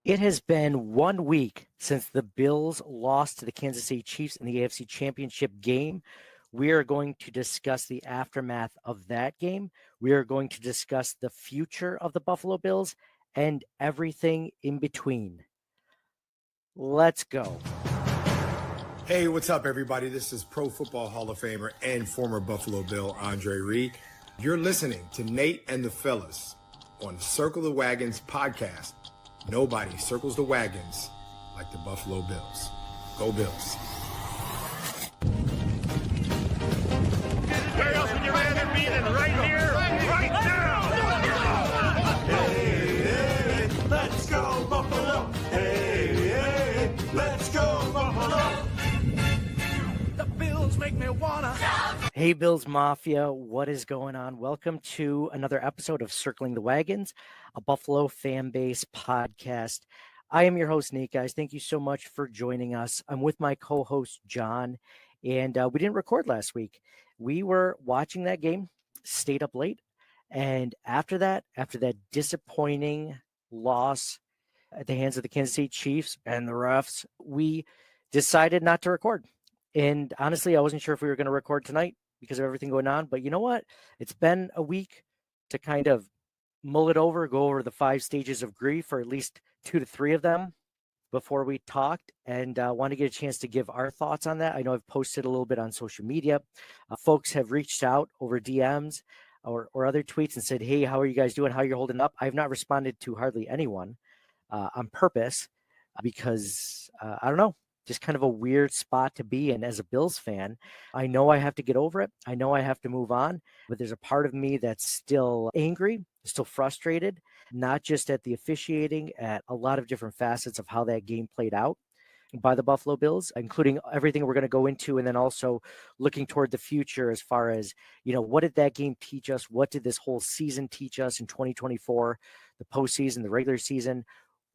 It has been 1 week since the Bills lost to the Kansas City Chiefs in the AFC Championship game. We are going to discuss the aftermath of that game. We are going to discuss the future of the Buffalo Bills and everything in between. Let's go. Hey, what's up, everybody? This is Pro Football Hall of Famer and former Buffalo Bill Andre Reed. You're listening to Nate and the Fellas on Circle the Wagons podcast. Nobody circles the wagons like the Buffalo Bills. Go Bills. Where else would you rather be than right here, right now? Hey, hey, let's go Buffalo. Hey, hey, let's go Buffalo. The Bills make me wanna. Hey, Bills Mafia, what is going on? Welcome to another episode of Circling the Wagons, a Buffalo fan base podcast. I am your host, Nate, guys. Thank you so much for joining us. I'm with my co-host, John, and we didn't record last week. We were watching that game, stayed up late, and after that disappointing loss at the hands of the Kansas City Chiefs and the refs, we decided not to record. And honestly, I wasn't sure if we were going to record tonight because of everything going on. But you know what? It's been a week to kind of mull it over, go over the 5 stages of grief, or at least 2 to 3 of them before we talked, and want to get a chance to give our thoughts on that. I know I've posted a little bit on social media. Folks have reached out over DMs or other tweets and said, hey, how are you guys doing? How you're holding up? I have not responded to hardly anyone on purpose because I don't know. Just kind of a weird spot to be in as a Bills fan. I know I have to get over it. I know I have to move on, but there's a part of me that's still angry, still frustrated, not just at the officiating, at a lot of different facets of how that game played out by the Buffalo Bills, including everything we're going to go into, and then also looking toward the future as far as, what did that game teach us? What did this whole season teach us in 2024, the postseason, the regular season?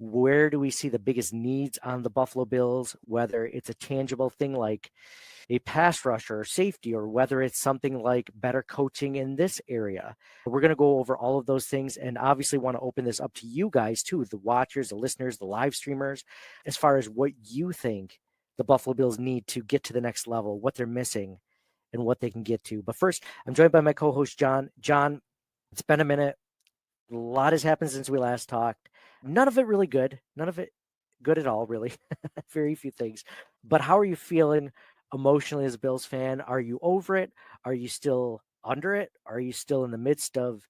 Where do we see the biggest needs on the Buffalo Bills, whether it's a tangible thing like a pass rusher or safety, or whether it's something like better coaching in this area? We're going to go over all of those things, and obviously want to open this up to you guys too, the watchers, the listeners, the live streamers, as far as what you think the Buffalo Bills need to get to the next level, what they're missing, and what they can get to. But first, I'm joined by my co-host, John. John, it's been a minute. A lot has happened since we last talked. None of it really good. None of it good at all, really. Very few things. But how are you feeling emotionally as a Bills fan? Are you over it? Are you still under it? Are you still in the midst of,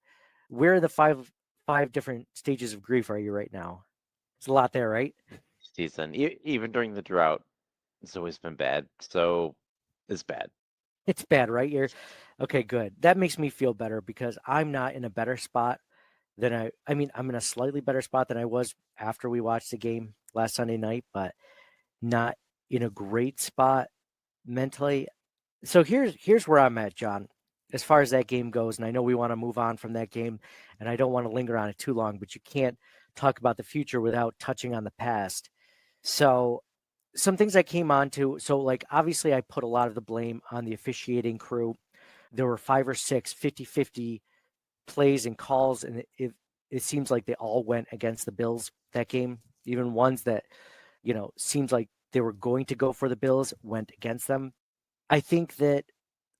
where are the five different stages of grief are you right now? It's a lot there, right? Season. Even during the drought, it's always been bad. So it's bad. It's bad, right? Okay, good. That makes me feel better because I'm not in a better spot than I'm in a slightly better spot than I was after we watched the game last Sunday night, but not in a great spot mentally. So here's where I'm at, John, as far as that game goes. And I know we want to move on from that game, and I don't want to linger on it too long, but you can't talk about the future without touching on the past. So some things I came on to. So, like, obviously I put a lot of the blame on the officiating crew. There were 5 or 6 50-50 plays and calls, and it seems like they all went against the Bills that game. Even ones that, seems like they were going to go for the Bills went against them. I think that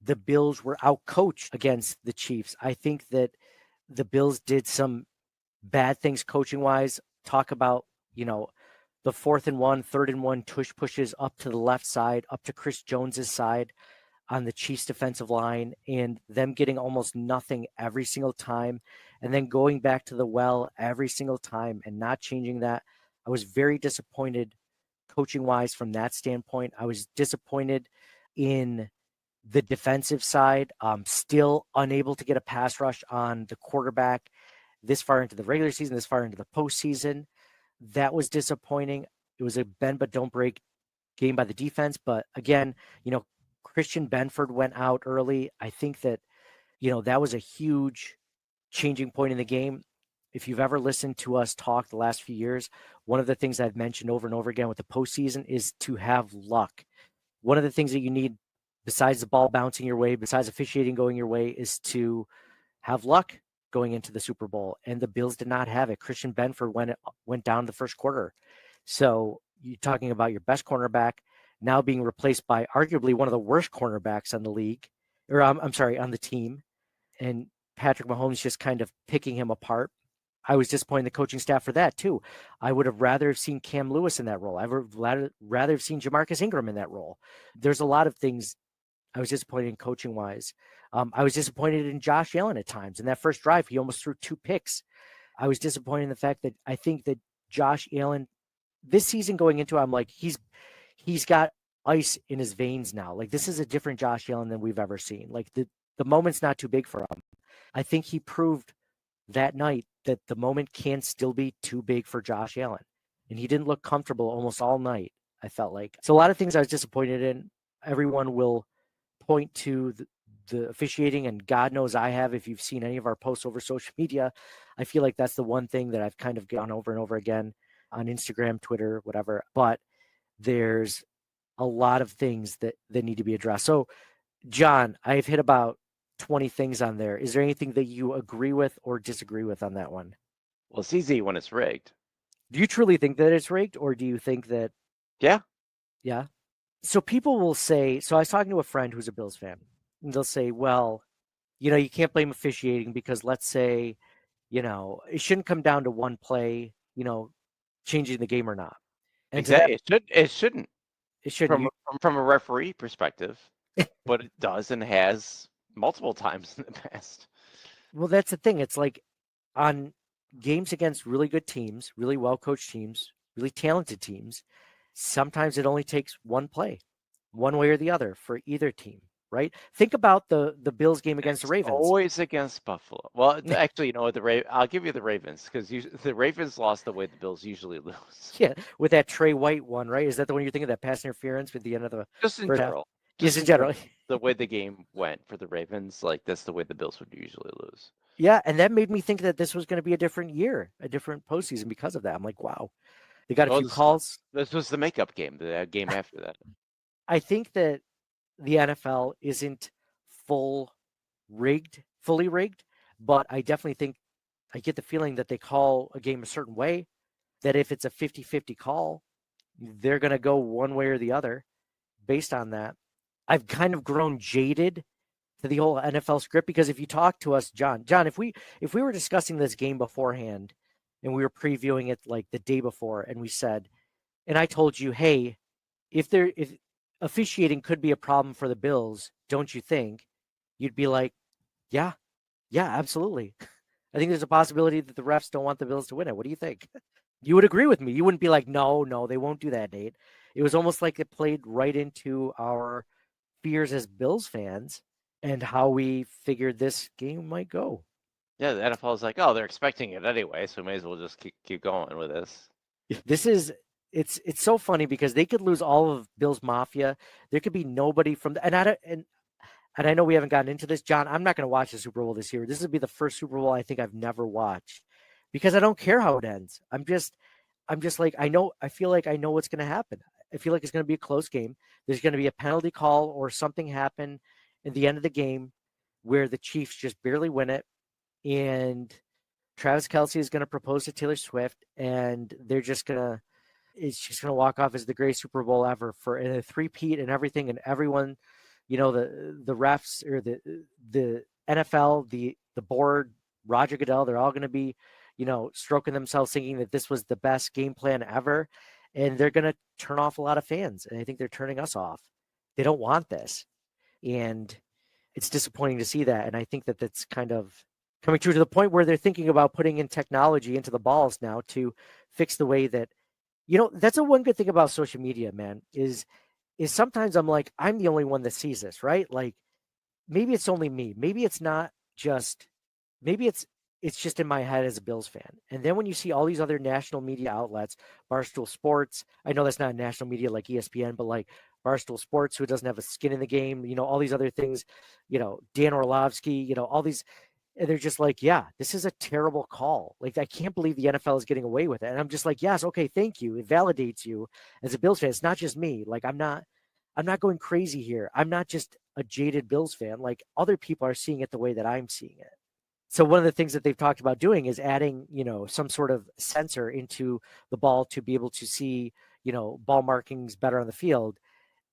the Bills were outcoached against the Chiefs. I think that the Bills did some bad things coaching wise. Talk about, the 4th and 1, 3rd and 1 tush pushes up to the left side, up to Chris Jones's side on the Chiefs defensive line, and them getting almost nothing every single time, and then going back to the well every single time and not changing that. I was very disappointed coaching wise from that standpoint. I was disappointed in the defensive side, still unable to get a pass rush on the quarterback this far into the regular season, this far into the postseason. That was disappointing. It was a bend but don't break game by the defense. But again, Christian Benford went out early. I think that, that was a huge changing point in the game. If you've ever listened to us talk the last few years, one of the things I've mentioned over and over again with the postseason is to have luck. One of the things that you need, besides the ball bouncing your way, besides officiating going your way, is to have luck, going into the Super Bowl, and the Bills did not have it. Christian Benford went down the first quarter. So you're talking about your best cornerback now being replaced by arguably one of the worst cornerbacks on the league, or I'm sorry, on the team, and Patrick Mahomes just kind of picking him apart. I was disappointed in the coaching staff for that too. I would have rather have seen Cam Lewis in that role. I would have rather have seen Jamarcus Ingram in that role. There's a lot of things I was disappointed in coaching wise. I was disappointed in Josh Allen at times. In that first drive, he almost threw 2 picks. I was disappointed in the fact that I think that Josh Allen this season going into, I'm like, he's got ice in his veins now. Like, this is a different Josh Allen than we've ever seen. Like, the moment's not too big for him. I think he proved that night that the moment can still be too big for Josh Allen. And he didn't look comfortable almost all night, I felt like. So a lot of things I was disappointed in. Everyone will point to the officiating, and God knows I have. If you've seen any of our posts over social media, I feel like that's the one thing that I've kind of gone over and over again on Instagram, Twitter, whatever. But there's a lot of things that need to be addressed. So, John, I've hit about 20 things on there. Is there anything that you agree with or disagree with on that one? Well, it's easy when it's rigged. Do you truly think that it's rigged, or do you think that? Yeah. Yeah. So people will say, so I was talking to a friend who's a Bills fan, and they'll say, well, you can't blame officiating because let's say, it shouldn't come down to one play, changing the game or not. And exactly. It shouldn't. It shouldn't. From a referee perspective, but it does and has multiple times in the past. Well, that's the thing. It's like on games against really good teams, really well-coached teams, really talented teams, sometimes it only takes one play, one way or the other for either team, right? Think about the Bills game against the Ravens. Always against Buffalo. Well, actually, I'll give you the Ravens because the Ravens lost the way the Bills usually lose. Yeah, with that Trey White one, right? Is that the one you're thinking, that pass interference with the end of the just in general? Just in general. The way the game went for the Ravens, like that's the way the Bills would usually lose. Yeah, and that made me think that this was going to be a different year, a different postseason because of that. I'm like, wow, they got a few calls. This was the makeup game, the game after that. I think that the NFL isn't fully rigged, but I definitely think I get the feeling that they call a game a certain way, that if it's a 50-50 call, they're going to go one way or the other based on that. I've kind of grown jaded to the whole NFL script because if you talk to us, John, if we were discussing this game beforehand and we were previewing it like the day before and we said, and I told you, hey, if officiating could be a problem for the Bills, don't you think? You'd be like, yeah, absolutely. I think there's a possibility that the refs don't want the Bills to win it. What do you think? You would agree with me. You wouldn't be like, no, they won't do that, Nate. It was almost like it played right into our fears as Bills fans and how we figured this game might go. Yeah, the NFL is like, oh, they're expecting it anyway, so we may as well just keep going with this. It's so funny because they could lose all of Bills Mafia. There could be nobody from and I know we haven't gotten into this, John. I'm not going to watch the Super Bowl this year. This would be the first Super Bowl I think I've never watched because I don't care how it ends. I'm just like, I feel like I know what's going to happen. I feel like it's going to be a close game. There's going to be a penalty call or something happen at the end of the game where the Chiefs just barely win it. And Travis Kelce is going to propose to Taylor Swift and they're just going to, it's just going to walk off as the greatest Super Bowl ever for a three-peat and everything. And everyone, the refs or the NFL, the board, Roger Goodell, they're all going to be, stroking themselves thinking that this was the best game plan ever. And they're going to turn off a lot of fans. And I think they're turning us off. They don't want this. And it's disappointing to see that. And I think that that's kind of coming true to the point where they're thinking about putting in technology into the balls now to fix the way that, that's the one good thing about social media, man, is sometimes I'm like, I'm the only one that sees this, right? Like maybe it's only me. Maybe it's not just, maybe it's just in my head as a Bills fan. And then when you see all these other national media outlets, Barstool Sports, I know that's not national media like ESPN, but like Barstool Sports, who doesn't have a skin in the game, all these other things, Dan Orlovsky, all these, and they're just like, yeah, this is a terrible call. Like, I can't believe the NFL is getting away with it. And I'm just like, yes, okay, thank you. It validates you as a Bills fan. It's not just me. Like, I'm not going crazy here. I'm not just a jaded Bills fan. Like, other people are seeing it the way that I'm seeing it. So one of the things that they've talked about doing is adding, some sort of sensor into the ball to be able to see, ball markings better on the field.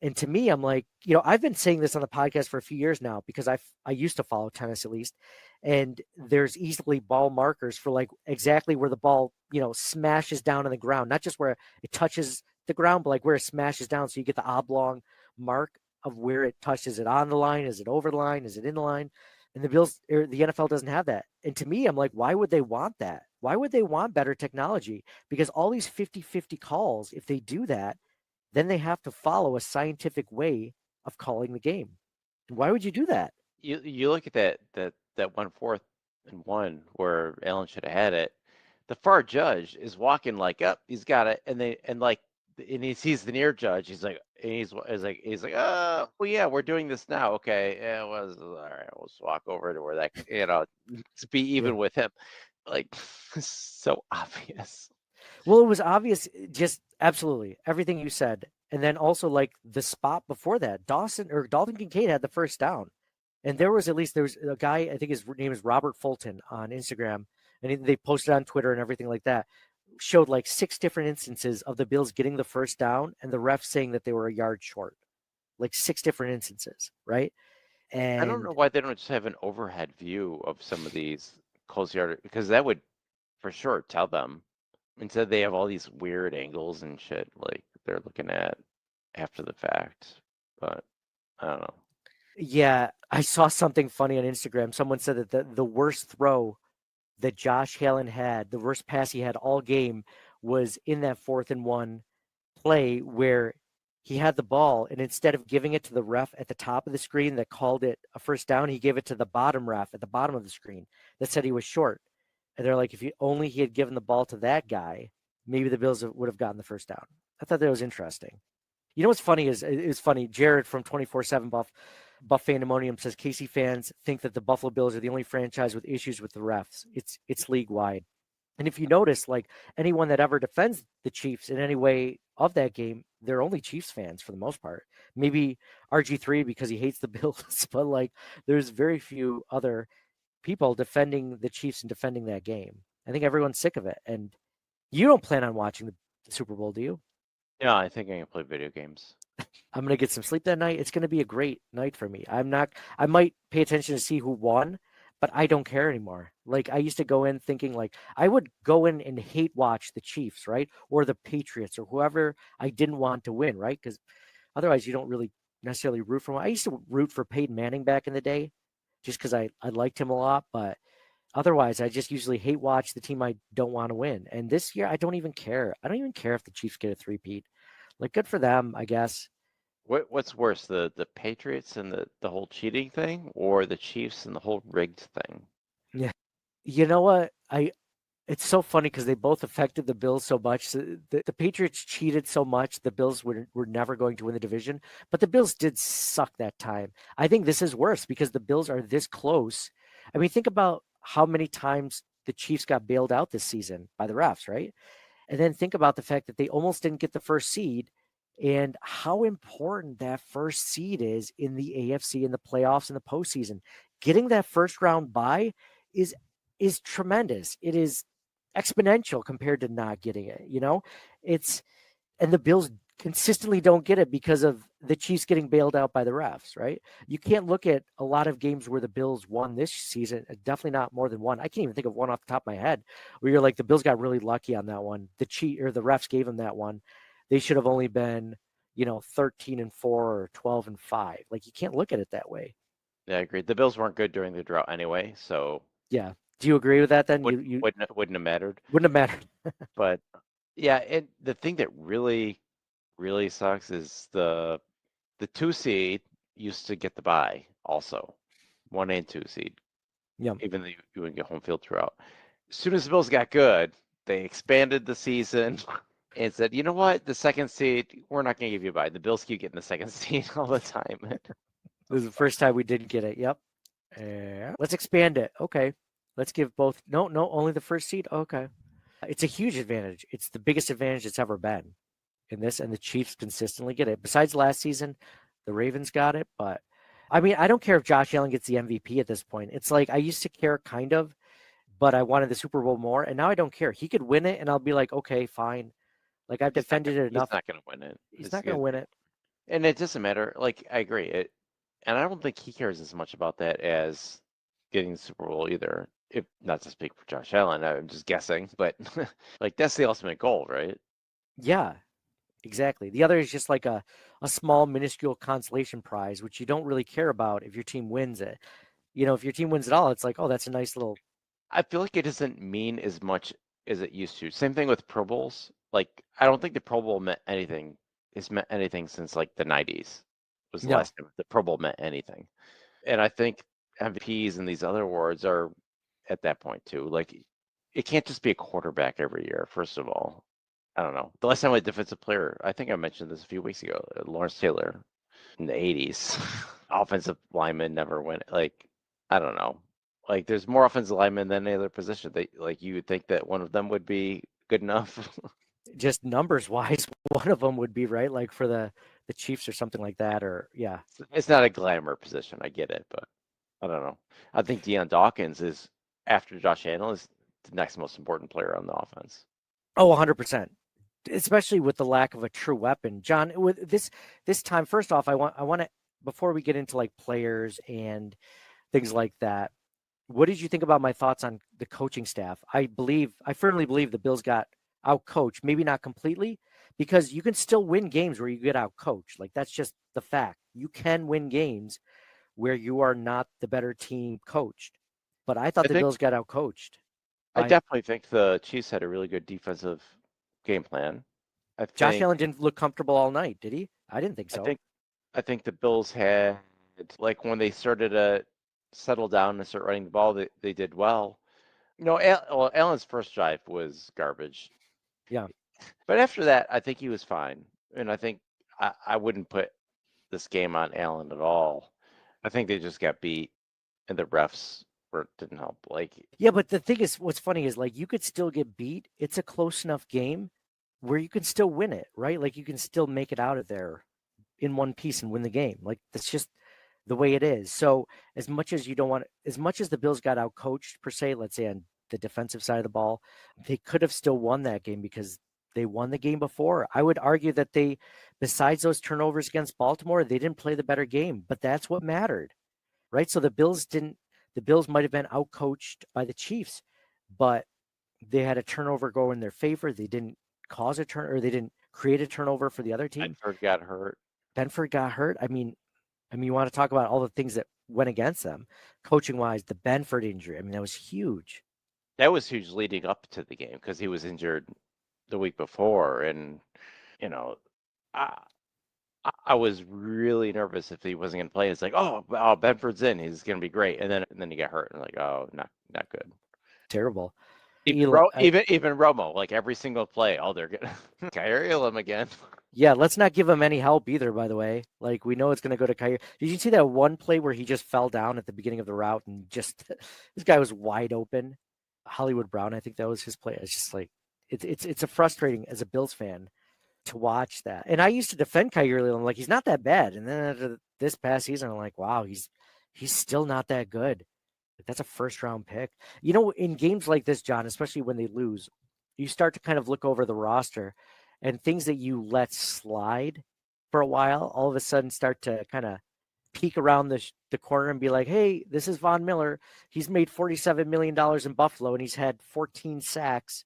And to me, I'm like, I've been saying this on the podcast for a few years now because I used to follow tennis at least, and there's easily ball markers for like exactly where the ball, smashes down on the ground, not just where it touches the ground, but like where it smashes down. So you get the oblong mark of where it touches. It on the line? Is it over the line? Is it in the line? And the Bills or the NFL doesn't have that. And to me, I'm like, why would they want that? Why would they want better technology? Because all these 50-50 calls, if they do that, then they have to follow a scientific way of calling the game. Why would you do that? You look at that 1/4 and 1 where Allen should have had it. The far judge is walking like up, he's got it, and he sees the near judge. He's like, oh well, yeah, we're doing this now. Okay, yeah, it was all right. We'll just walk over to where that to be even with him. Like, so obvious. Well, it was obvious, just absolutely everything you said. And then also like the spot before that, Dalton Kincaid had the first down. And there was a guy, I think his name is Robert Fulton on Instagram, and they posted on Twitter and everything like that, showed like 6 different instances of the Bills getting the first down and the ref saying that they were a yard short. Like 6 different instances, right? And I don't know why they don't just have an overhead view of some of these close yard, because that would for sure tell them. Instead, they have all these weird angles and shit like they're looking at after the fact. But I don't know. Yeah, I saw something funny on Instagram. Someone said that the worst throw that Josh Allen had, the worst pass he had all game, was in that 4th and 1 play where he had the ball, and instead of giving it to the ref at the top of the screen that called it a first down, he gave it to the bottom ref at the bottom of the screen that said he was short. And they're like, if he had given the ball to that guy, maybe the Bills would have gotten the first down. I thought that was interesting. You know what's funny is it's funny. Jared from 24/7 Buff Fandemonium says KC fans think that the Buffalo Bills are the only franchise with issues with the refs. It's league wide. And if you notice, like anyone that ever defends the Chiefs in any way of that game, they're only Chiefs fans for the most part. Maybe RG3 because he hates the Bills, but like there's very few other people defending the Chiefs and defending that game. I think everyone's sick of it. And you don't plan on watching the Super Bowl, do you? Yeah, I think I can play video games. I'm going to get some sleep that night. It's going to be a great night for me. I might pay attention to see who won, but I don't care anymore. Like I used to go in thinking like I would go in and hate watch the Chiefs, right? Or the Patriots or whoever I didn't want to win, right? Because otherwise you don't really necessarily root for them. I used to root for Peyton Manning back in the day just because I liked him a lot, but otherwise I just usually hate watch the team I don't want to win. And this year I don't even care. I don't even care if the Chiefs get a three-peat. Like good for them, I guess. What's worse, the Patriots and the whole cheating thing, or the Chiefs and the whole rigged thing? Yeah. You know what? It's so funny because they both affected the Bills so much. So the Patriots cheated so much, the Bills were never going to win the division. But the Bills did suck that time. I think this is worse because the Bills are this close. I mean, think about how many times the Chiefs got bailed out this season by the refs, right? And then think about the fact that they almost didn't get the first seed and how important that first seed is in the AFC in the playoffs and the postseason. Getting that first round bye is tremendous. It is exponential compared to not getting it. And the Bills consistently don't get it because of the Chiefs getting bailed out by the refs, right? You can't look at a lot of games where the Bills won this season, definitely not more than one. I can't even think of one off the top of my head where you're like, the Bills got really lucky on that one. The refs gave them that one. They should have only been, 13-4 or 12-5. Like you can't look at it that way. Yeah, I agree. The Bills weren't good during the drought anyway, so yeah. Do you agree with that then? Wouldn't have mattered. Wouldn't have mattered. But yeah, and the thing that really, really sucks is the 2 seed used to get the bye also. 1 and 2 seed. Yeah. Even though you wouldn't get home field throughout. As soon as the Bills got good, they expanded the season and said, you know what? The 2nd seed, we're not going to give you a bye. The Bills keep getting the 2nd seed all the time. This is the first time we didn't get it. Yep. Let's expand it. Okay. Let's give both. No, only the first seed. Okay. It's a huge advantage. It's the biggest advantage it's ever been in this, and the Chiefs consistently get it. Besides last season, the Ravens got it, but I mean, I don't care if Josh Allen gets the MVP at this point. It's like I used to care kind of, but I wanted the Super Bowl more, and now I don't care. He could win it, and I'll be like, okay, fine. Like I've defended it He's enough. not gonna win it. He's not going to win it. And it doesn't matter. Like I agree. And I don't think he cares as much about that as getting the Super Bowl either. If not to speak for Josh Allen, I'm just guessing, but like that's the ultimate goal, right? Yeah, exactly. The other is just like a small, minuscule consolation prize, which you don't really care about if your team wins it. If your team wins it all, it's like, oh, that's a nice little. I feel like it doesn't mean as much as it used to. Same thing with Pro Bowls. Like I don't think the Pro Bowl meant anything. It's meant anything since like the 90s was the No. last time the Pro Bowl meant anything. And I think MVPs and these other awards are at that point too. Like it can't just be a quarterback every year, first of all. I don't know. The last time I had defensive player, I think I mentioned this a few weeks ago, Lawrence Taylor in the 80s. Offensive lineman never went. Like, I don't know. Like there's more offensive linemen than any other position. Like you would think that one of them would be good enough. Just numbers wise, one of them would be right, like for the Chiefs or something like that, or yeah. It's not a glamour position. I get it, but I don't know. I think Deion Dawkins is, after Josh Allen, is the next most important player on the offense. Oh, 100%. Especially with the lack of a true weapon. John, with this time, first off, I want to, before we get into like players and things like that, what did you think about my thoughts on the coaching staff? I firmly believe the Bills got out-coached, maybe not completely, because you can still win games where you get out-coached. Like that's just the fact. You can win games where you are not the better team coached. But I thought the Bills got out-coached. I definitely think the Chiefs had a really good defensive game plan. Josh Allen didn't look comfortable all night, did he? I didn't think so. I think the Bills had, like when they started to settle down and start running the ball, they did well. Allen's first drive was garbage. Yeah. But after that, I think he was fine. And I think I wouldn't put this game on Allen at all. I think they just got beat and the refs didn't help. Yeah, but the thing is, what's funny is like you could still get beat. It's a close enough game where you can still win it, right? Like you can still make it out of there in one piece and win the game. Like that's just the way it is. So as much as the Bills got out coached per se, let's say on the defensive side of the ball, they could have still won that game because they won the game before. I would argue that besides those turnovers against Baltimore, they didn't play the better game, but that's what mattered, right? So the Bills might have been out coached by the Chiefs, but they had a turnover go in their favor. They didn't cause a turn, or they didn't create a turnover for the other team. Benford got hurt. I mean, you want to talk about all the things that went against them, coaching wise. The Benford injury, I mean, that was huge. That was huge leading up to the game because he was injured the week before, and I was really nervous if he wasn't going to play. It's like, oh, Benford's in, he's going to be great, and then he got hurt, and like, oh, not good, terrible. Even Romo, like every single play, they're getting Kyrie Elam again. Yeah, let's not give him any help either, by the way. Like, we know it's going to go to Kyrie. Did you see that one play where he just fell down at the beginning of the route and just this guy was wide open? Hollywood Brown, I think that was his play. It's just like it's a frustrating as a Bills fan to watch that. And I used to defend Kyrie Elam, like he's not that bad. And then after this past season, I'm like, wow, he's still not that good. Like, that's a first round pick. In games like this, John, especially when they lose, you start to kind of look over the roster, and things that you let slide for a while, all of a sudden start to kind of peek around the corner and be like, hey, this is Von Miller. He's made $47 million in Buffalo, and he's had 14 sacks,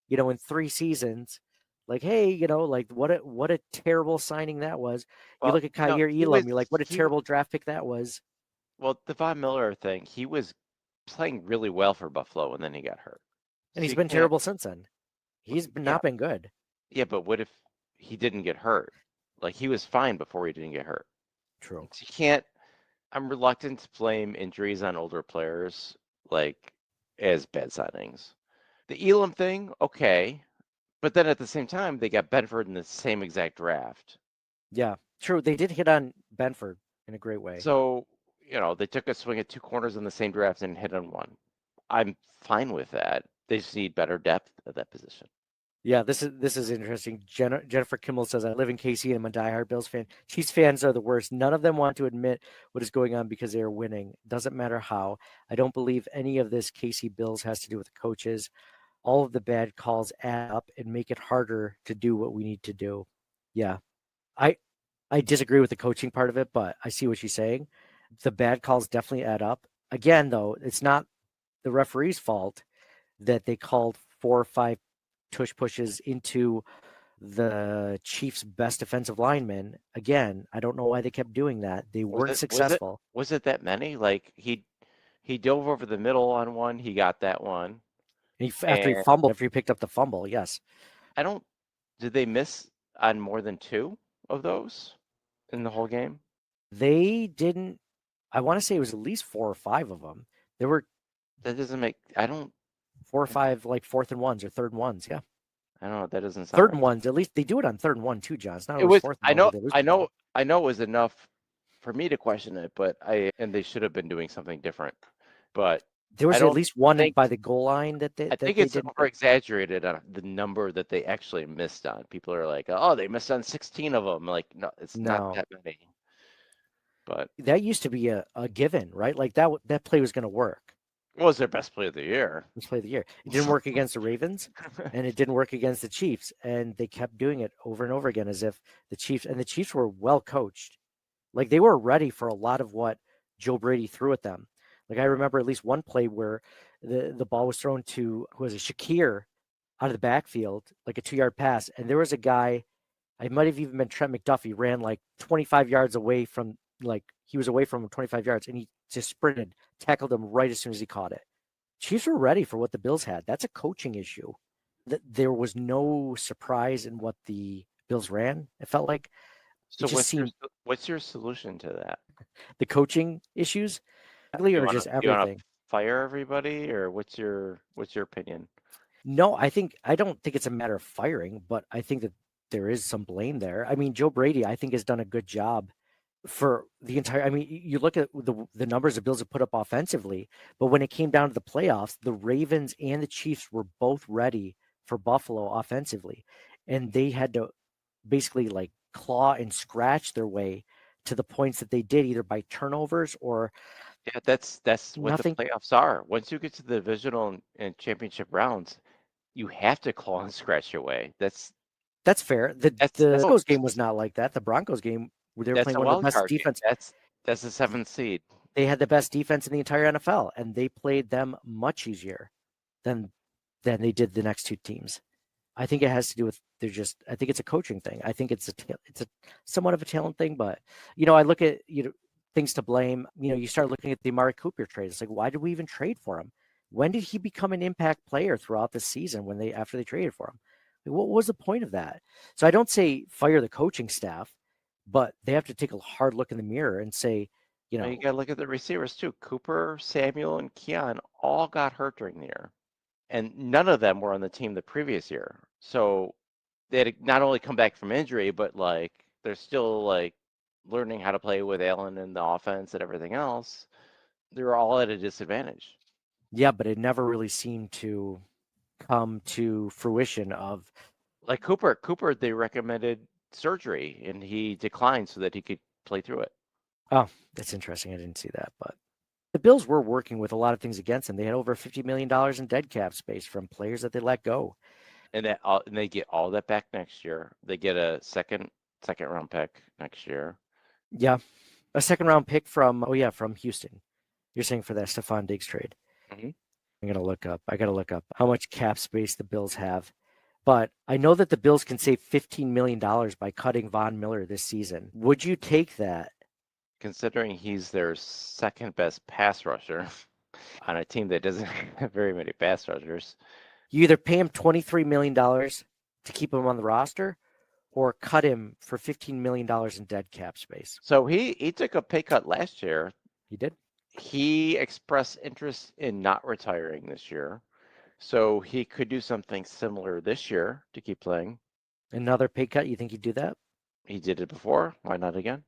in 3 seasons. Like, hey, like what a terrible signing that was. Well, you look at Kyrie Elam, you're like, what a terrible draft pick that was. Well, the Von Miller thing, he was playing really well for Buffalo, and then he got hurt. And he's been terrible since then. He's not been good. Yeah, but what if he didn't get hurt? Like, he was fine before he didn't get hurt. True. So I'm reluctant to blame injuries on older players, like, as bad signings. The Elam thing, okay. But then at the same time, they got Benford in the same exact draft. Yeah, true. They did hit on Benford in a great way. So, they took a swing at 2 corners in the same draft and hit on one. I'm fine with that. They just need better depth at that position. Yeah, this is interesting. Jennifer Kimmel says, I live in KC and I'm a diehard Bills fan. Chiefs fans are the worst. None of them want to admit what is going on because they are winning. Doesn't matter how. I don't believe any of this KC Bills has to do with the coaches. All of the bad calls add up and make it harder to do what we need to do. Yeah. I I disagree with the coaching part of it, but I see what she's saying. The bad calls definitely add up. Again, though, it's not the referee's fault that they called 4 or 5 tush pushes into the Chiefs' best defensive lineman. Again, I don't know why they kept doing that. They Was weren't it was it successful. was it that many? Like he dove over the middle on one, he got that one. And After he picked up the fumble, yes. I don't did they miss on more than two of those in the whole game? They didn't, I want to say it was at least 4 or 5 of them. There were That doesn't make I don't 4 or 5 like 4th and 1s or 3rd and 1s. Yeah. I don't know, that doesn't sound Third right. and ones, at least they do it on 3rd and 1 too, John. It's not It always was 4th and 1 where they lose the ball. I know it was enough for me to question it, but and they should have been doing something different. But There I was at don't least one think by the goal line that I think they it's didn't. over exaggerated on the number that they actually missed on. People are like, oh, they missed on 16 of them. Like, no, it's not No, that many. But that used to be a given, right? Like that play was going to work. it was their best play of the year. Let's play of the year. It didn't work against the Ravens, and it didn't work against the Chiefs, and they kept doing it over and over again as if the Chiefs were well coached. Like they were ready for a lot of what Joe Brady threw at them. Like I remember at least one play where the ball was thrown to who was it, Shakir out of the backfield, like a 2-yard pass, and there was a guy. I might have even been Trent McDuffie, ran like 25 yards away from, like he was away from him 25 yards, and he just sprinted, tackled him right as soon as he caught it. Chiefs were ready for what the Bills had. That's a coaching issue. There was no surprise in what the Bills ran. It felt like So just seemed what's your solution to that? the coaching issues, or just You want everything. to fire everybody, or what's your opinion? No, I don't think it's a matter of firing, but I think that there is some blame there. I mean, Joe Brady, I think, has done a good job for the entire. I mean, you look at the numbers the Bills have put up offensively, but when it came down to the playoffs, the Ravens and the Chiefs were both ready for Buffalo offensively, and they had to basically like claw and scratch their way to the points that they did, either by turnovers or Yeah, that's what the nothing. playoffs are. Once you get to the divisional and championship rounds, you have to claw and scratch your way. That's fair. The That's Broncos game was not like that. The Broncos game, where they were that's playing a one of the wild best card game. defense. That's the 7th seed. They had the best defense in the entire NFL, and they played them much easier than they did the next two teams. I think it has to do with I think it's a coaching thing. I think it's a somewhat of a talent thing, but I look at things to blame. You start looking at the Amari Cooper trade. It's like, why did we even trade for him? When did he become an impact player throughout the season after they traded for him? Like, what was the point of that? So I don't say fire the coaching staff, but they have to take a hard look in the mirror and say, Now you gotta look at the receivers too. Cooper, Samuel, and Keon all got hurt during the year, and none of them were on the team the previous year. So they had to not only come back from injury, but like they're still like learning how to play with Allen and the offense and everything else. They were all at a disadvantage. yeah, but it never really seemed to come to fruition of Like Cooper, they recommended surgery, and he declined so that he could play through it. oh, that's interesting. I didn't see that, but the Bills were working with a lot of things against them. They had over $50 million in dead cap space from players that they let go. And they get all that back next year. They get a second round pick next year. Yeah. A second round pick from Houston. You're saying for that Stephon Diggs trade. Mm-hmm. I got to look up how much cap space the Bills have. But I know that the Bills can save $15 million by cutting Von Miller this season. Would you take that? Considering he's their second best pass rusher on a team that doesn't have very many pass rushers. You either pay him $23 million to keep him on the roster or cut him for $15 million in dead cap space. So he took a pay cut last year. He did? He expressed interest in not retiring this year. So he could do something similar this year to keep playing. Another pay cut? You think he'd do that? He did it before. Why not again?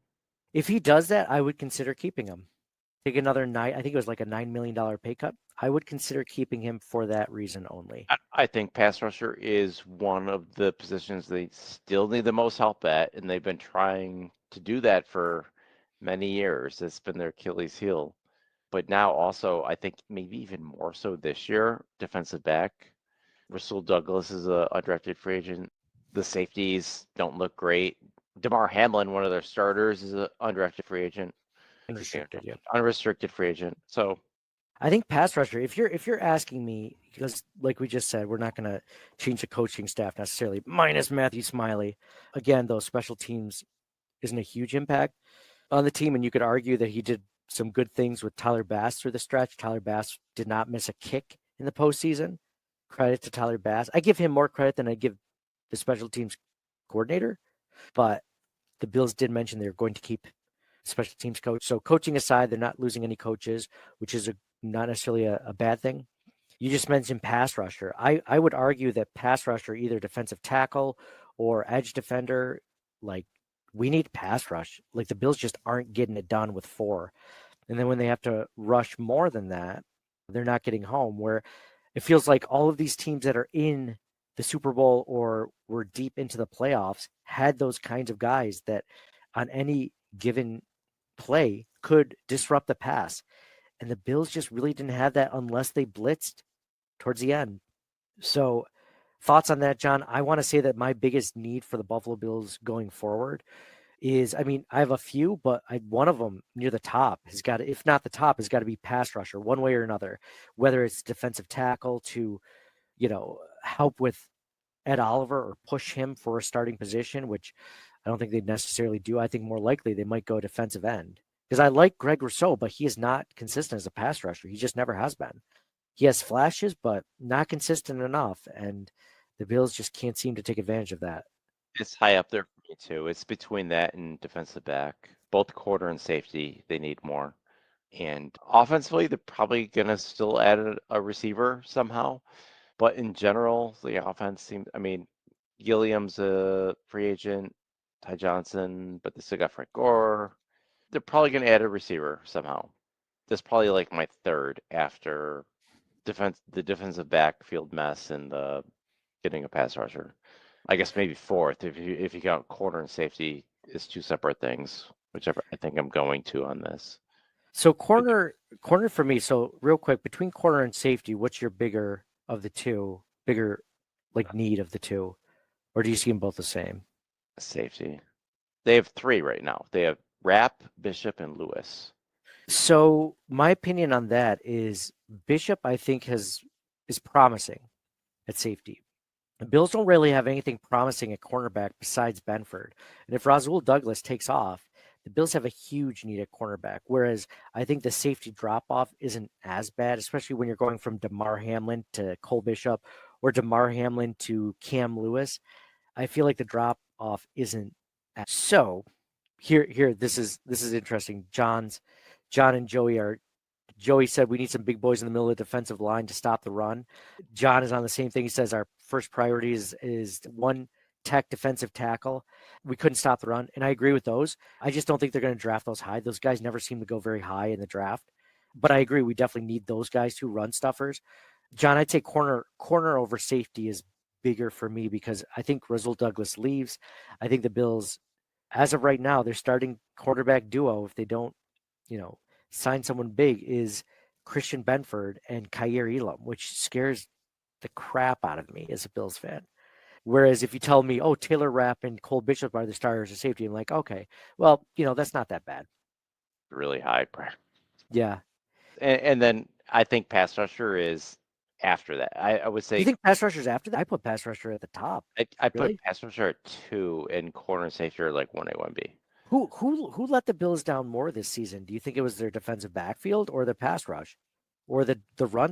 If he does that, I would consider keeping him. take another I think it was like a $9 million pay cut. I would consider keeping him for that reason only. I think pass rusher is one of the positions they still need the most help at, and they've been trying to do that for many years. It's been their Achilles heel. But now also, I think maybe even more so this year, defensive back. Rasul Douglas is a undrafted free agent. The safeties don't look great. DeMar Hamlin, one of their starters, is an undrafted free agent. Unrestricted, yeah. Unrestricted free agent. So I think pass rusher, if you're asking me, because like we just said, we're not going to change the coaching staff necessarily, minus Matthew Smiley. Again, those special teams isn't a huge impact on the team, and you could argue that he did some good things with Tyler Bass through the stretch. Tyler Bass did not miss a kick in the postseason. Credit to Tyler Bass. I give him more credit than I give the special teams coordinator, but the Bills did mention they're going to keep special teams coach. So coaching aside, they're not losing any coaches, which is not necessarily a bad thing. You just mentioned pass rusher. I would argue that pass rusher, either defensive tackle or edge defender, like we need pass rush. Like the Bills just aren't getting it done with 4. And then when they have to rush more than that, they're not getting home, where it feels like all of these teams that are in the Super Bowl or were deep into the playoffs had those kinds of guys that on any given play could disrupt the pass. And the Bills just really didn't have that unless they blitzed towards the end. So thoughts on that, John? I want to say that my biggest need for the Buffalo Bills going forward is, I mean, I have a few, but one of them near the top has got to, if not the top, has got to be pass rusher one way or another, whether it's defensive tackle to, help with Ed Oliver or push him for a starting position, which I don't think they'd necessarily do. I think more likely they might go defensive end, because I like Greg Rousseau, but he is not consistent as a pass rusher. He just never has been. He has flashes, but not consistent enough. And the Bills just can't seem to take advantage of that. it's high up there for me too. It's between that and defensive back. Both quarter and safety, they need more. And offensively, they're probably going to still add a receiver somehow. But in general, the offense seems, I mean, Gilliam's a free agent, Ty Johnson, but they still got Frank Gore. They're probably going to add a receiver somehow. That's probably like my third after the defensive backfield mess and the getting a pass rusher. I guess maybe fourth if you count corner and safety is 2 separate things, whichever I think I'm going to on this. So corner for me. So real quick, between corner and safety, what's your bigger of the two? Bigger like need of the two, or do you see them both the same? Safety. They have 3 right now. They have Rapp, Bishop, and Lewis. So my opinion on that is Bishop, I think, is promising at safety. The Bills don't really have anything promising at cornerback besides Benford. And if Rasul Douglas takes off, the Bills have a huge need at cornerback. Whereas I think the safety drop-off isn't as bad, especially when you're going from DeMar Hamlin to Cole Bishop or DeMar Hamlin to Cam Lewis. I feel like the drop-off isn't as so. Here, this is interesting. John and Joey said we need some big boys in the middle of the defensive line to stop the run. John is on the same thing. He says our first priority is one tech defensive tackle. We couldn't stop the run, and I agree with those. I just don't think they're going to draft those high. Those guys never seem to go very high in the draft. But I agree, we definitely need those guys to run stuffers. John, I'd say corner over safety is bigger for me because I think Rasul Douglas leaves. I think the Bills, as of right now, their starting quarterback duo, if they don't, sign someone big, is Christian Benford and Kaiir Elam, which scares the crap out of me as a Bills fan. Whereas if you tell me, oh, Taylor Rapp and Cole Bishop are the starters of safety, I'm like, okay, well, that's not that bad. Really high. Yeah. And then I think pass rusher is after that. I would say. You think pass rusher's after that? I put pass rusher at the top. I Really? put pass rusher at 2 and corner and safety are like 1A, 1B. Who let the Bills down more this season? Do you think it was their defensive backfield or the pass rush, or the run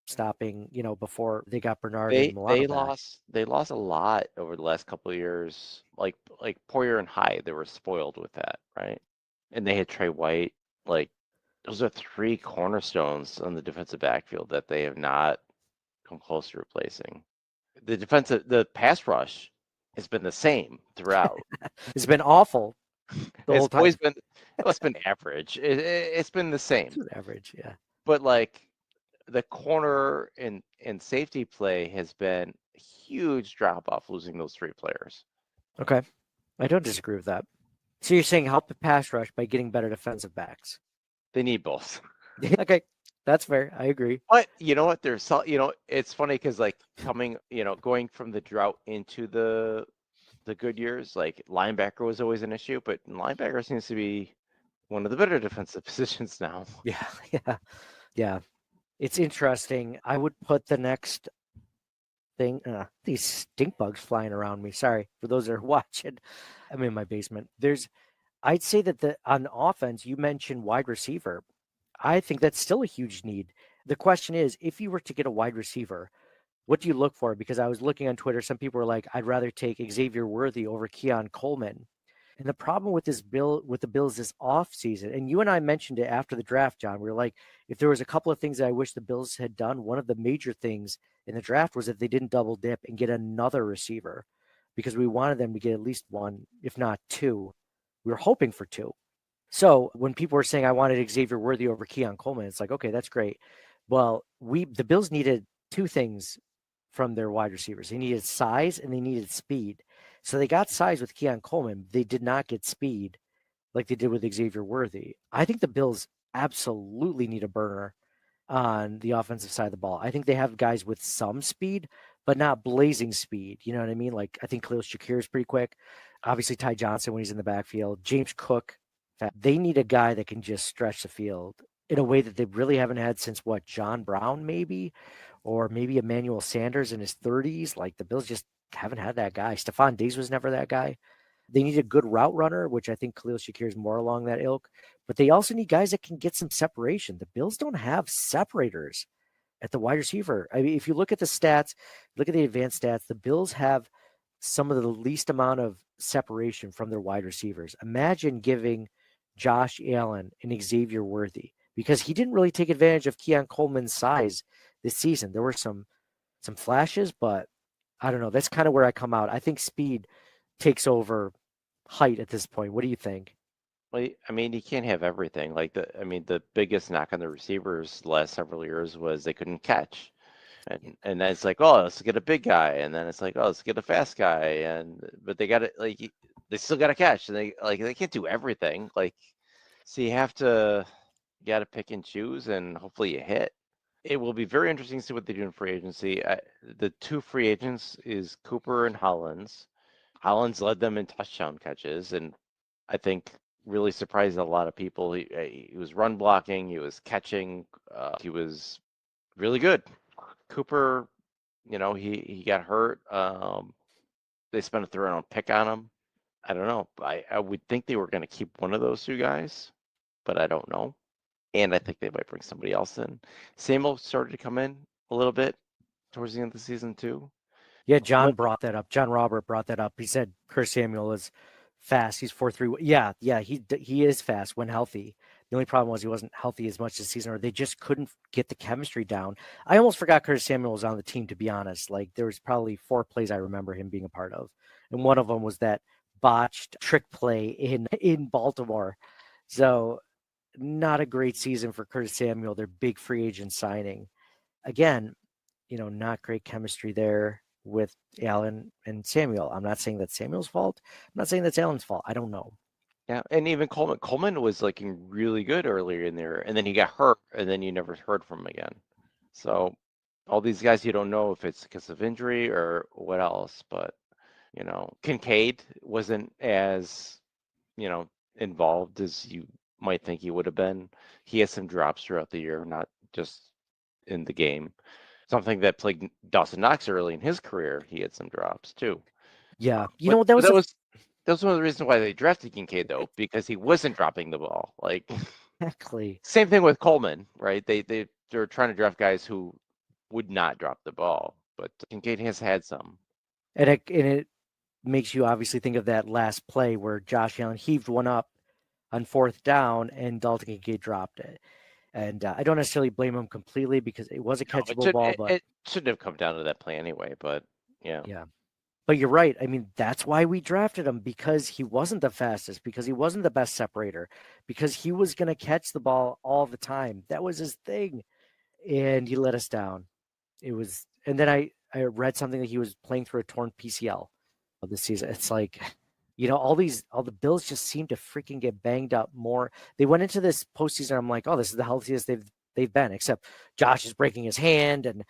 stopping? Before they got Bernard and Milano back? They lost a lot over the last couple of years. Like Poyer and Hyde, they were spoiled with that, right? And they had Trey White. Like those are 3 cornerstones on the defensive backfield that they have not come close to replacing. The pass rush has been the same throughout. It's been awful. the It's whole time. always been, well, it's been average. It's been the same. It's average, yeah. But like the corner and safety play has been a huge drop off losing those 3 players. Okay. I don't disagree with that. So you're saying help the pass rush by getting better defensive backs. They need both. Okay. That's fair. I agree. But you know what? There's it's funny because like going from the drought into the good years, like linebacker was always an issue, but linebacker seems to be one of the better defensive positions now. Yeah. It's interesting. I would put the next thing. These stink bugs flying around me. Sorry for those that are watching. I'm in my basement. I'd say that on offense, you mentioned wide receiver. I think that's still a huge need. The question is, if you were to get a wide receiver, what do you look for? Because I was looking on Twitter, some people were like, I'd rather take Xavier Worthy over Keon Coleman. And the problem with the Bills this offseason, and you and I mentioned it after the draft, John, we were like, if there was a couple of things that I wish the Bills had done, one of the major things in the draft was that they didn't double dip and get another receiver, because we wanted them to get at least one, if not two. We were hoping for two. So when people were saying I wanted Xavier Worthy over Keon Coleman, it's like, okay, that's great. Well, the Bills needed two things from their wide receivers. They needed size and they needed speed. So they got size with Keon Coleman. They did not get speed like they did with Xavier Worthy. I think the Bills absolutely need a burner on the offensive side of the ball. I think they have guys with some speed, but not blazing speed. You know what I mean? Like, I think Khalil Shakir is pretty quick. Obviously, Ty Johnson when he's in the backfield. James Cook. They need a guy that can just stretch the field in a way that they really haven't had since John Brown maybe, or maybe Emmanuel Sanders in his 30s. Like, the Bills just haven't had that guy. Stephon Diggs was never that guy. They need a good route runner, which I think Khalil Shakir is more along that ilk. But they also need guys that can get some separation. The Bills don't have separators at the wide receiver. I mean, if you look at the stats, look at the advanced stats, the Bills have some of the least amount of separation from their wide receivers. Imagine giving Josh Allen and Xavier Worthy, because he didn't really take advantage of Keon Coleman's size this season. There were some flashes, but I don't know. That's kind of where I come out. I think speed takes over height at this point. What do you think? Well, I mean, you can't have everything. Like the biggest knock on the receivers the last several years was they couldn't catch. And then it's like, oh, let's get a big guy, and then it's like, oh, let's get a fast guy, but they got to they still got to catch, and they can't do everything. Like, so you got to pick and choose, and hopefully you hit. It will be very interesting to see what they do in free agency. The two free agents is Cooper and Hollins. Hollins led them in touchdown catches, and I think really surprised a lot of people. He was run blocking, he was catching, he was really good. Cooper, he got hurt. They spent a third-round pick on him. I don't know. I would think they were going to keep one of those two guys, but I don't know. And I think they might bring somebody else in. Samuel started to come in a little bit towards the end of the season too. Yeah, John brought that up. John Robert brought that up. He said Curtis Samuel is fast. He's 4.3. Yeah, he is fast when healthy. The only problem was he wasn't healthy as much this season, or they just couldn't get the chemistry down. I almost forgot Curtis Samuel was on the team, to be honest. Like, there was probably 4 plays I remember him being a part of, and one of them was that botched trick play in Baltimore. So, not a great season for Curtis Samuel, their big free agent signing. Again, not great chemistry there with Allen and Samuel. I'm not saying that's Samuel's fault. I'm not saying that's Allen's fault. I don't know. Yeah, and even Coleman. Coleman was looking really good earlier in there, and then he got hurt, and then you never heard from him again. So all these guys, you don't know if it's because of injury or what else, but Kincaid wasn't as involved as you might think he would have been. He has some drops throughout the year, not just in the game. Something that plagued Dawson Knox early in his career, he had some drops too. Yeah, that was one of the reasons why they drafted Kincaid, though, because he wasn't dropping the ball. Like, exactly. Same thing with Coleman, right? They're trying to draft guys who would not drop the ball, but Kincaid has had some. And it makes you obviously think of that last play where Josh Allen heaved one up on 4th down and Dalton Kincaid dropped it. And I don't necessarily blame him completely because it was a catchable ball. But it shouldn't have come down to that play anyway. But yeah. But you're right. I mean, that's why we drafted him, because he wasn't the fastest, because he wasn't the best separator, because he was going to catch the ball all the time. That was his thing. And he let us down. And then I read something that he was playing through a torn PCL this season. It's like, all the Bills just seem to freaking get banged up more. They went into this postseason. I'm like, oh, this is the healthiest they've been, except Josh is breaking his hand, and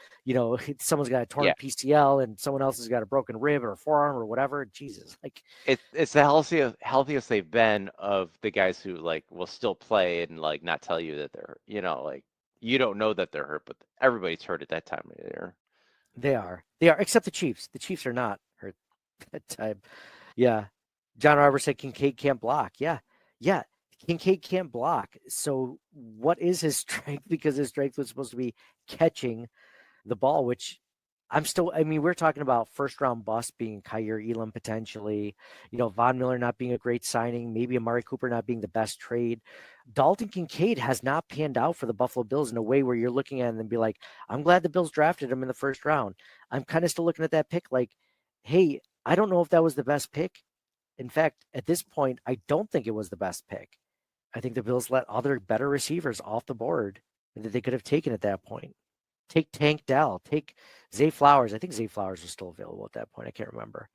someone's got a torn Yeah. PCL, and someone else has got a broken rib or a forearm or whatever. Jesus, like It's the healthiest they've been of the guys who like will still play and like not tell you that they're like you don't know that they're hurt, but everybody's hurt at that time of year. they are, except the Chiefs. The Chiefs are not hurt that time. Yeah, John Roberts said Kincaid can't block. Yeah, yeah. Kincaid can't block. So what is his strength? Because his strength was supposed to be catching the ball, which we're talking about first round bust being Kyer Elam potentially, Von Miller not being a great signing, maybe Amari Cooper not being the best trade. Dalton Kincaid has not panned out for the Buffalo Bills in a way where you're looking at him and be like, I'm glad the Bills drafted him in the first round. I'm kind of still looking at that pick like, hey, I don't know if that was the best pick. In fact, at this point, I don't think it was the best pick. I think the Bills let other better receivers off the board that they could have taken at that point. Take Tank Dell, take Zay Flowers. I think Zay Flowers was still available at that point. I can't remember.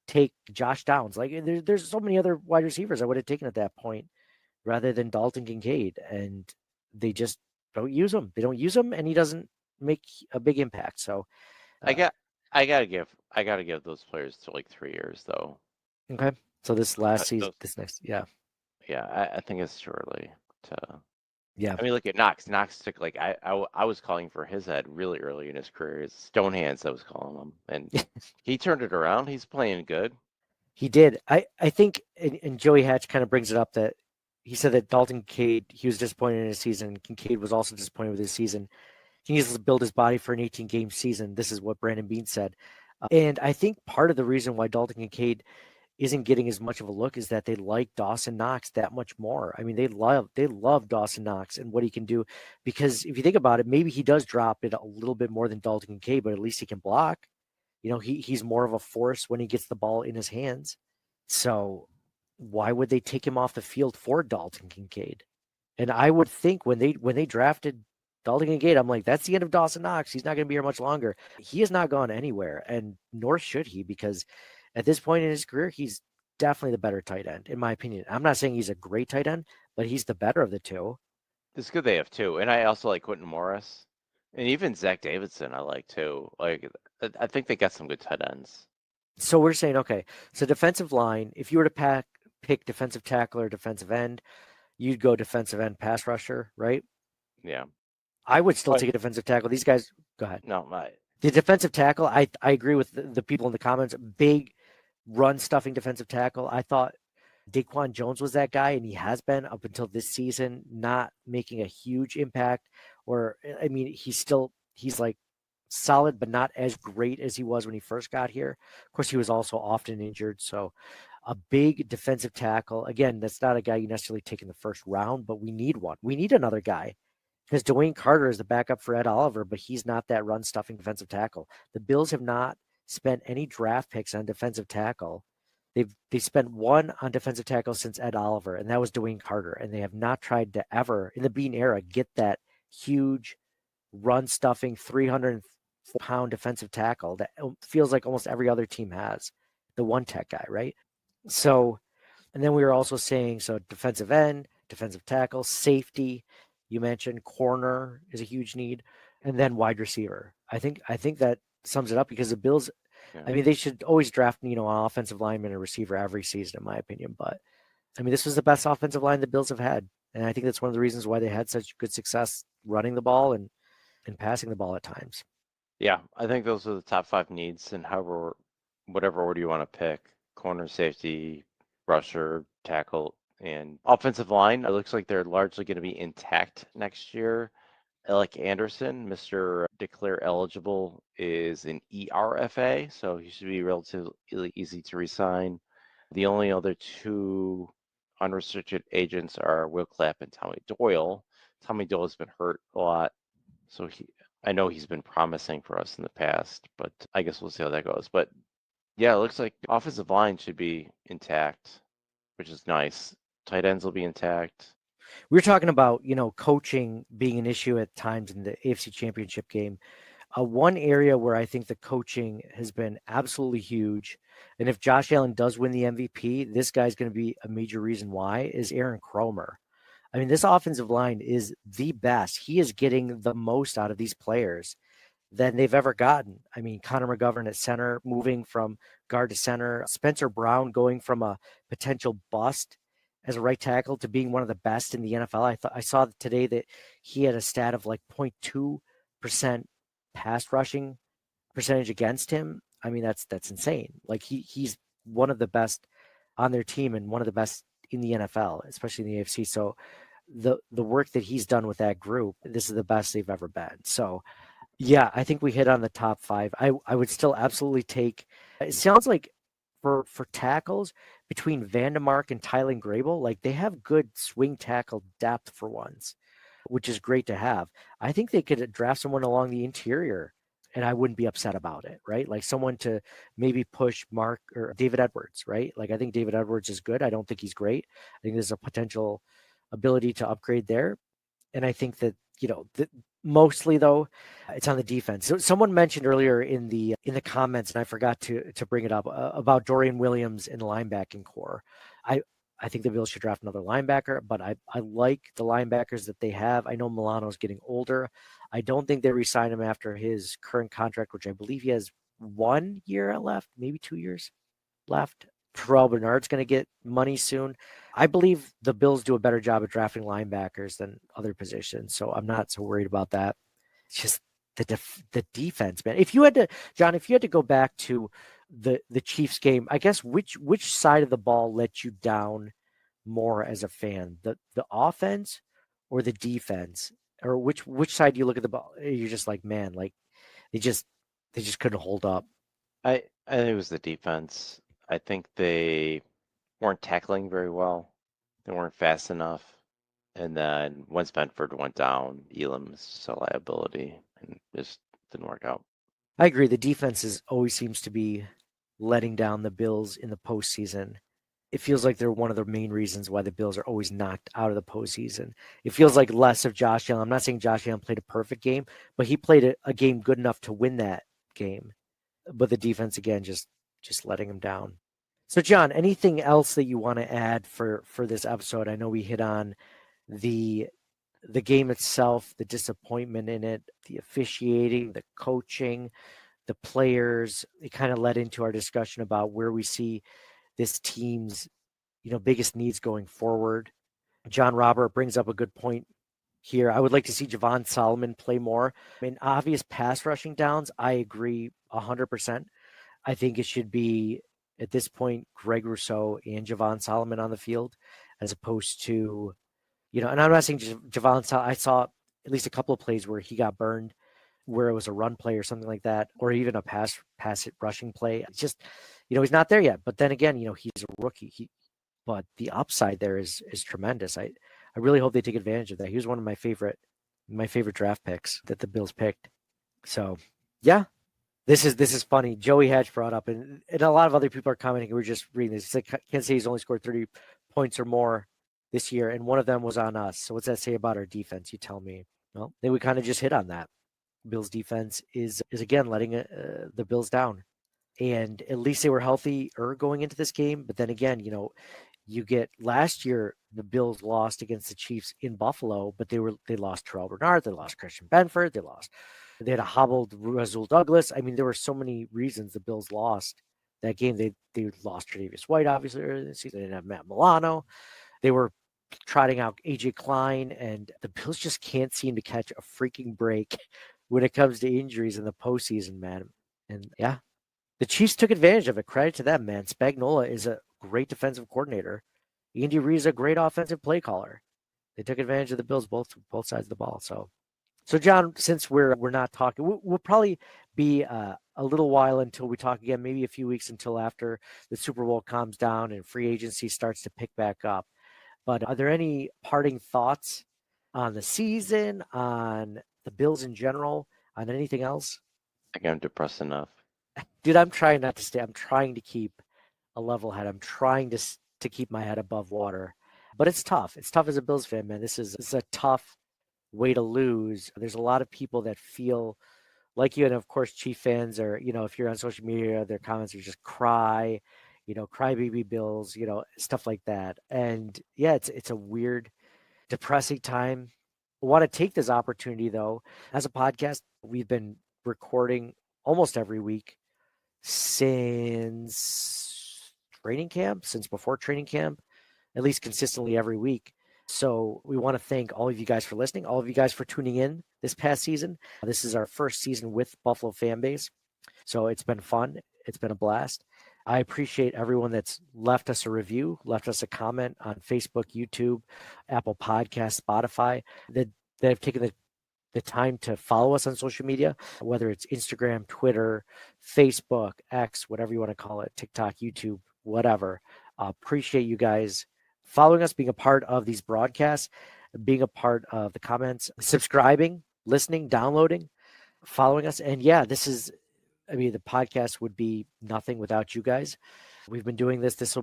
Take Josh Downs. Like there's so many other wide receivers I would have taken at that point rather than Dalton Kincaid, and they just don't use him. They don't use him, and he doesn't make a big impact. So I gotta give those players to like 3 years though. Okay. So this last season, yeah. Yeah, I think it's too early to. Yeah. I mean, look at Knox. Knox took like I was calling for his head really early in his career. It's Stonehands I was calling him, and he turned it around. He's playing good. He did. I think, and Joey Hatch kind of brings it up that he said that Dalton Kincaid, he was disappointed in his season. Kincaid was also disappointed with his season. He needs to build his body for an 18-game season. This is what Brandon Beane said. And I think part of the reason why Dalton Kincaid isn't getting as much of a look is that they like Dawson Knox that much more. I mean, they love Dawson Knox and what he can do, because if you think about it, maybe he does drop it a little bit more than Dalton Kincaid, but at least he can block. He's more of a force when he gets the ball in his hands. So why would they take him off the field for Dalton Kincaid? And I would think when they drafted Dalton Kincaid, I'm like, that's the end of Dawson Knox. He's not going to be here much longer. He has not gone anywhere, and nor should he, because at this point in his career, he's definitely the better tight end, in my opinion. I'm not saying he's a great tight end, but he's the better of the two. It's good they have two, and I also like Quentin Morris, and even Zach Davidson. I like too. Like I think they got some good tight ends. So we're saying, okay, so defensive line. If you were to pick defensive tackle or defensive end, you'd go defensive end pass rusher, right? Yeah. I would still take a defensive tackle. These guys, go ahead. No, the defensive tackle, I agree with the people in the comments. Big run stuffing defensive tackle. I thought Daquan Jones was that guy, and he has been up until this season, not making a huge impact. He's like solid, but not as great as he was when he first got here. Of course, he was also often injured. So a big defensive tackle. Again, that's not a guy you necessarily take in the first round, but we need one. We need another guy, because Dwayne Carter is the backup for Ed Oliver, but he's not that run stuffing defensive tackle. The Bills have not spent any draft picks on defensive tackle. They spent one on defensive tackle since Ed Oliver, and that was Dwayne Carter. And they have not tried to ever, in the Beane era, get that huge run stuffing 300-pound defensive tackle that feels like almost every other team has, the one tech guy, right? So, and then we were also saying, so defensive end, defensive tackle, safety. You mentioned corner is a huge need, and then wide receiver. I think that sums it up, because the Bills, I mean, they should always draft, an offensive lineman or receiver every season, in my opinion. But I mean, this was the best offensive line the Bills have had, and I think that's one of the reasons why they had such good success running the ball and passing the ball at times. Yeah, I think those are the top 5 needs, and whatever order you want to pick: corner, safety, rusher, tackle, and offensive line. It looks like they're largely going to be intact next year. Alec Anderson, Mr. Declare Eligible, is an ERFA, so he should be relatively easy to resign. The only other 2 unrestricted agents are Will Clapp and Tommy Doyle. Tommy Doyle has been hurt a lot, so I know he's been promising for us in the past, but I guess we'll see how that goes. But Yeah, it looks like offensive line should be intact, which is nice. Tight ends will be intact. We were talking about, coaching being an issue at times in the AFC Championship game. One area where I think the coaching has been absolutely huge, and if Josh Allen does win the MVP, this guy's going to be a major reason why, is Aaron Cromer. I mean, this offensive line is the best. He is getting the most out of these players than they've ever gotten. I mean, Connor McGovern at center, moving from guard to center, Spencer Brown going from a potential bust as a right tackle to being one of the best in the NFL. I saw today that he had a stat of like 0.2% pass rushing percentage against him. I mean, that's insane. Like he's one of the best on their team and one of the best in the NFL, especially in the AFC. So the work that he's done with that group, this is the best they've ever been. So yeah, I think we hit on the top five. I would still absolutely take. It sounds like for tackles between Vandemark and Tylen Grable, like they have good swing tackle depth for once, which is great to have. I think they could draft someone along the interior, and I wouldn't be upset about it, right? Like someone to maybe push Mark or David Edwards, right? Like I think David Edwards is good. I don't think he's great. I think there's a potential ability to upgrade there, and I think that mostly though, it's on the defense. So someone mentioned earlier in the comments, and I forgot to bring it up about Dorian Williams in the linebacking core. I think the Bills should draft another linebacker, but I like the linebackers that they have. I know Milano's getting older. I don't think they re-sign him after his current contract, which I believe he has 1 year left, maybe 2 years left. Terrell Bernard's going to get money soon. I believe the Bills do a better job at drafting linebackers than other positions, so I'm not so worried about that. It's just the defense, man. If you had to, John, go back to the Chiefs game, I guess which side of the ball let you down more as a fan, the offense or the defense, or which side do you look at the ball? You're just like, man, like they just couldn't hold up. I think it was the defense. I think they weren't tackling very well. They weren't fast enough. And then once Benford went down, Elam was just a liability and just didn't work out. I agree. The defense always seems to be letting down the Bills in the postseason. It feels like they're one of the main reasons why the Bills are always knocked out of the postseason. It feels like less of Josh Allen. I'm not saying Josh Allen played a perfect game, but he played a game good enough to win that game. But the defense, again, just letting him down. So, John, anything else that you want to add for this episode? I know we hit on the game itself, the disappointment in it, the officiating, the coaching, the players. It kind of led into our discussion about where we see this team's, biggest needs going forward. John Robert brings up a good point here. I would like to see Javon Solomon play more. I mean, obvious pass rushing downs, I agree 100%. I think it should be, at this point, Greg Rousseau and Javon Solomon on the field, as opposed to, and I'm not saying Javon Solomon. I saw at least a couple of plays where he got burned, where it was a run play or something like that, or even a pass rushing play. It's just, he's not there yet. But then again, he's a rookie. But the upside there is tremendous. I really hope they take advantage of that. He was one of my favorite draft picks that the Bills picked. So, yeah. This is funny. Joey Hatch brought up, and a lot of other people are commenting. We're just reading this. He said Kansas City's only scored 30 points or more this year, and one of them was on us. So what's that say about our defense? You tell me. Well, then we kind of just hit on that. Bills defense is again letting the Bills down, and at least they were healthy going into this game. But then again, you get last year the Bills lost against the Chiefs in Buffalo, but they lost Terrell Bernard, they lost Christian Benford, they had a hobbled Rasul Douglas. I mean, there were so many reasons the Bills lost that game. They lost Tre'Davious White, obviously, earlier this season. They didn't have Matt Milano. They were trotting out AJ Klein, and the Bills just can't seem to catch a freaking break when it comes to injuries in the postseason, man. And yeah, the Chiefs took advantage of it. Credit to them, man. Spagnuolo is a great defensive coordinator. Andy Reid is a great offensive play caller. They took advantage of the Bills both sides of the ball. So John, since we're not talking, we'll probably be a little while until we talk again, maybe a few weeks until after the Super Bowl calms down and free agency starts to pick back up. But are there any parting thoughts on the season, on the Bills in general, on anything else? I think I'm depressed enough. Dude, I'm trying not to stay. I'm trying to keep a level head. I'm trying to keep my head above water. But it's tough. It's tough as a Bills fan, man. This is a tough way to lose. There's a lot of people that feel like you, and of course, Chief fans are, if you're on social media, their comments are just cry, cry baby Bills, stuff like that. And yeah, it's a weird, depressing time. I want to take this opportunity though. As a podcast, we've been recording almost every week since training camp, since before training camp, at least consistently every week. So we want to thank all of you guys for listening, all of you guys for tuning in this past season. This is our first season with Buffalo fan base. So it's been fun. It's been a blast. I appreciate everyone that's left us a review, left us a comment on Facebook, YouTube, Apple Podcasts, Spotify, that have taken the time to follow us on social media, whether it's Instagram, Twitter, Facebook, X, whatever you want to call it, TikTok, YouTube, whatever. Appreciate you guys following us, being a part of these broadcasts, being a part of the comments, subscribing, listening, downloading, following us. And yeah, the podcast would be nothing without you guys. We've been doing this.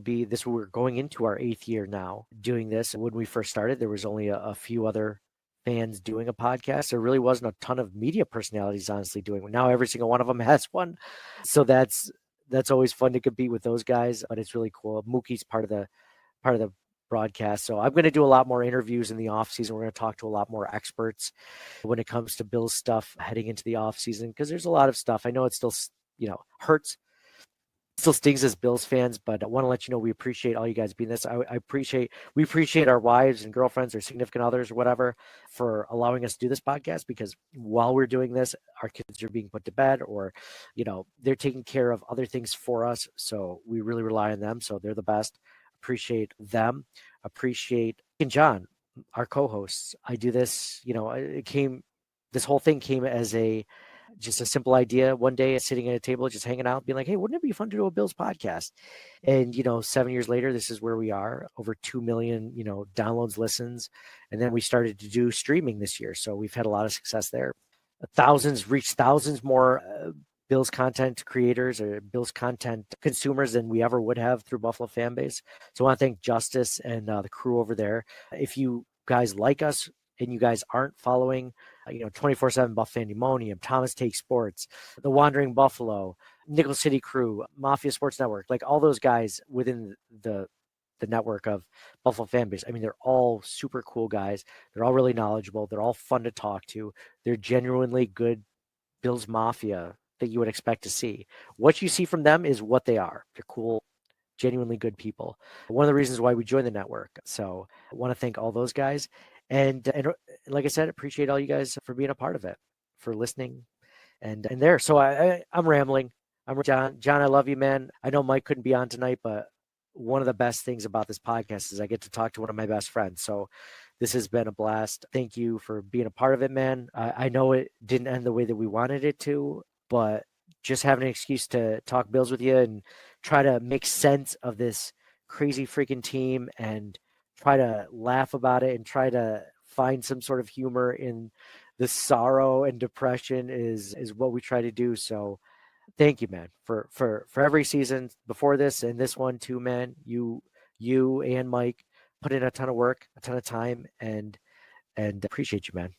We're going into our 8th year now doing this. When we first started, there was only a few other fans doing a podcast. There really wasn't a ton of media personalities, honestly, doing it. Now every single one of them has one. So that's always fun to compete with those guys, but it's really cool. Mookie's part of the broadcast. So I'm going to do a lot more interviews in the off season. We're going to talk to a lot more experts when it comes to Bills stuff heading into the off season, because there's a lot of stuff. I know it still, hurts, still stings as Bills fans, but I want to let you know we appreciate all you guys being this. We appreciate our wives and girlfriends or significant others or whatever for allowing us to do this podcast, because while we're doing this, our kids are being put to bed, or, they're taking care of other things for us. So we really rely on them. So they're the best. Appreciate them. Appreciate John, our co-hosts. I do this, this whole thing came as just a simple idea one day, sitting at a table, just hanging out, being like, hey, wouldn't it be fun to do a Bills podcast? And, 7 years later, this is where we are, over 2 million, downloads, listens. And then we started to do streaming this year. So we've had a lot of success there. Reached thousands more Bills content creators or Bills content consumers than we ever would have through Buffalo fan base. So I want to thank Justice and the crew over there. If you guys like us and you guys aren't following, 24/7 Buff Pandemonium, Thomas Take Sports, The Wandering Buffalo, Nickel City Crew, Mafia Sports Network, like all those guys within the network of Buffalo fan base. I mean, they're all super cool guys. They're all really knowledgeable. They're all fun to talk to. They're genuinely good Bills Mafia that you would expect to see. What you see from them is what they are. They're cool, genuinely good people. One of the reasons why we joined the network. So I want to thank all those guys. And like I said, appreciate all you guys for being a part of it, for listening and there. So I'm rambling. I'm John. John, I love you, man. I know Mike couldn't be on tonight, but one of the best things about this podcast is I get to talk to one of my best friends. So this has been a blast. Thank you for being a part of it, man. I know it didn't end the way that we wanted it to, but just having an excuse to talk Bills with you and try to make sense of this crazy freaking team and try to laugh about it and try to find some sort of humor in the sorrow and depression is what we try to do. So thank you, man, for every season before this and this one too, man. You and Mike put in a ton of work, a ton of time, and appreciate you, man.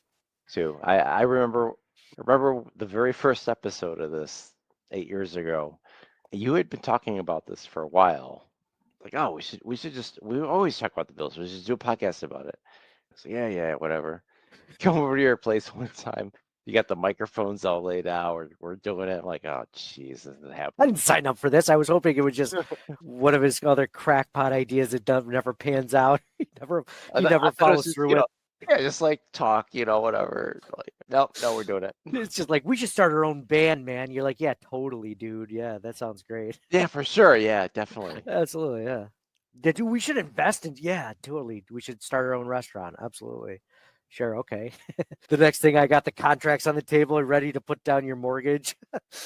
Too. I remember the very first episode of this 8 years ago. You had been talking about this for a while. Like, oh, we always talk about the Bills. We should do a podcast about it. So yeah, whatever. Come over to your place one time. You got the microphones all laid out. We're doing it. I'm like, oh, jeez, this isn't happening. I didn't sign up for this. I was hoping it was just one of his other crackpot ideas that never pans out. He never follows through it. Yeah, just like talk, whatever. Like, no, we're doing it. It's just like, we should start our own band, man. You're like, yeah, totally, dude. Yeah, that sounds great. Yeah, for sure. Yeah, definitely. Absolutely, yeah. Dude, we should invest in, yeah, totally. We should start our own restaurant. Absolutely. Sure, okay. The next thing, I got the contracts on the table and ready to put down your mortgage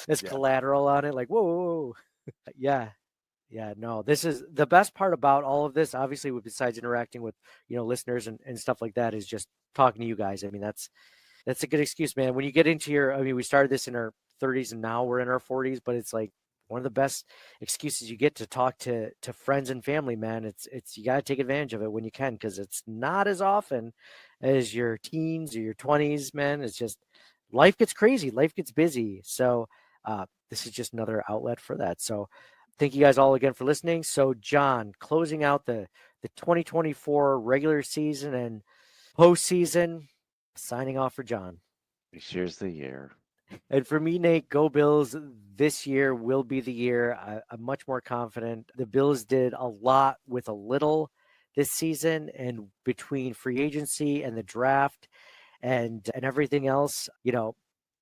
as collateral on it. Like, whoa. Yeah. Yeah, no, this is the best part about all of this, obviously, besides interacting with, listeners and stuff like that, is just talking to you guys. I mean, that's a good excuse, man. When you get into we started this in our 30s and now we're in our 40s, but it's like one of the best excuses you get to talk to friends and family, man. It's you got to take advantage of it when you can, because it's not as often as your teens or your 20s, man. It's just life gets crazy, life gets busy. So this is just another outlet for that. So thank you guys all again for listening. So John, closing out the 2024 regular season and postseason, signing off for John. This year's the year. And for me, Nate, go Bills. This year will be the year. I'm much more confident. The Bills did a lot with a little this season, and between free agency and the draft and everything else, you know,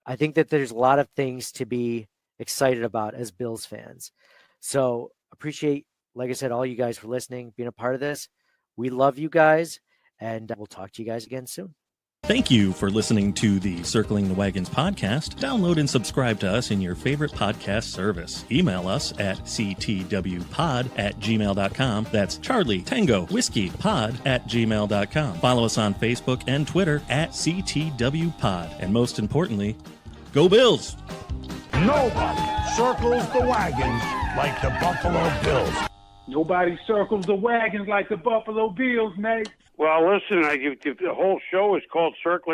I think that there's a lot of things to be excited about as Bills fans. So appreciate, like I said, all you guys for listening, being a part of this. We love you guys, and we'll talk to you guys again soon. Thank you for listening to the Circling the Wagons podcast. Download and subscribe to us in your favorite podcast service. Email us at ctwpod@gmail.com. That's Charlie Tango Whiskey Pod@gmail.com. Follow us on Facebook and Twitter at CTWPod. And most importantly, go Bills! Nobody circles the wagons like the Buffalo Bills. Nobody circles the wagons like the Buffalo Bills, Nate. Well, listen, the whole show is called Circling